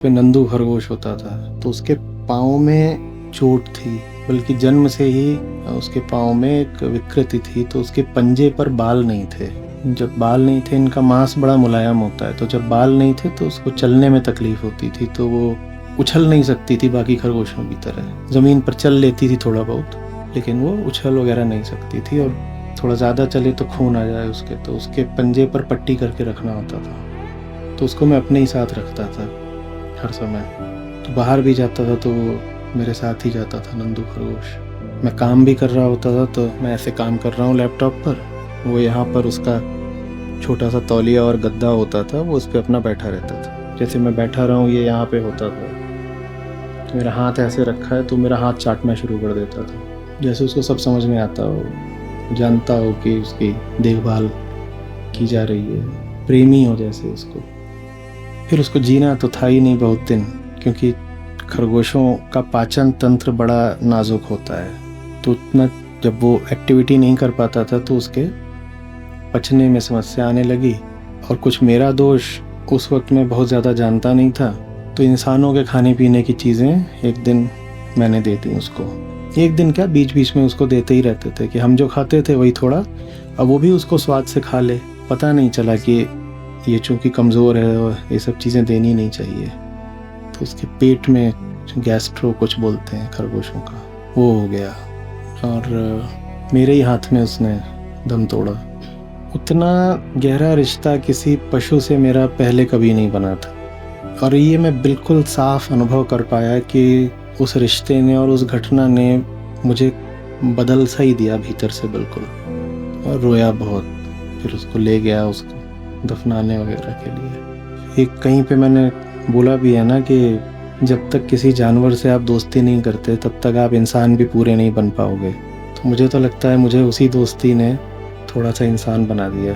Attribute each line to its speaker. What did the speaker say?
Speaker 1: पे नंदू खरगोश होता था, तो उसके पाँव में चोट थी, बल्कि जन्म से ही उसके पाँव में एक विकृति थी, तो उसके पंजे पर बाल नहीं थे। जब बाल नहीं थे, इनका मांस बड़ा मुलायम होता है, तो जब बाल नहीं थे तो उसको चलने में तकलीफ होती थी, तो वो उछल नहीं सकती थी बाकी खरगोशों की तरह। ज़मीन पर चल लेती थी थोड़ा बहुत, लेकिन वो उछल वगैरह नहीं सकती थी, और थोड़ा ज़्यादा चले तो खून आ जाए उसके, तो उसके पंजे पर पट्टी करके रखना होता था। तो उसको मैं अपने ही साथ रखता था हर समय। तो बाहर भी जाता था तो वो मेरे साथ ही जाता था, नंदू खरगोश। मैं काम भी कर रहा होता था, तो मैं ऐसे काम कर रहा हूँ लैपटॉप पर, वो यहाँ पर उसका छोटा सा तौलिया और गद्दा होता था, वो उस पर अपना बैठा रहता था। जैसे मैं बैठा रहा हूँ, ये यहाँ पे होता था, तो मेरा हाथ ऐसे रखा है, तो मेरा हाथ चाटना शुरू कर देता था। जैसे उसको सब समझ में आता हो, जानता हो कि उसकी देखभाल की जा रही है, प्रेमी हो जैसे उसको। फिर उसको जीना तो था ही नहीं बहुत दिन, क्योंकि खरगोशों का पाचन तंत्र बड़ा नाजुक होता है, तो उतना जब वो एक्टिविटी नहीं कर पाता था तो उसके पचने में समस्या आने लगी। और कुछ मेरा दोष, उस वक्त मैं बहुत ज़्यादा जानता नहीं था, तो इंसानों के खाने पीने की चीज़ें एक दिन मैंने दे दी उसको। एक दिन क्या, बीच बीच में उसको देते ही रहते थे कि हम जो खाते थे वही थोड़ा, अब वो भी उसको स्वाद से खा ले। पता नहीं चला कि ये चूँकि कमज़ोर है और ये सब चीज़ें देनी नहीं चाहिए, तो उसके पेट में गैस्ट्रो कुछ बोलते हैं खरगोशों का, वो हो गया, और मेरे ही हाथ में उसने दम तोड़ा। उतना गहरा रिश्ता किसी पशु से मेरा पहले कभी नहीं बना था, और ये मैं बिल्कुल साफ अनुभव कर पाया कि उस रिश्ते ने और उस घटना ने मुझे बदल सा ही दिया भीतर से बिल्कुल। और रोया बहुत, फिर उसको ले गया उसको दफनाने वगैरह के लिए। एक कहीं पे मैंने बोला भी है ना कि जब तक किसी जानवर से आप दोस्ती नहीं करते, तब तक आप इंसान भी पूरे नहीं बन पाओगे। तो मुझे तो लगता है मुझे उसी दोस्ती ने थोड़ा सा इंसान बना दिया।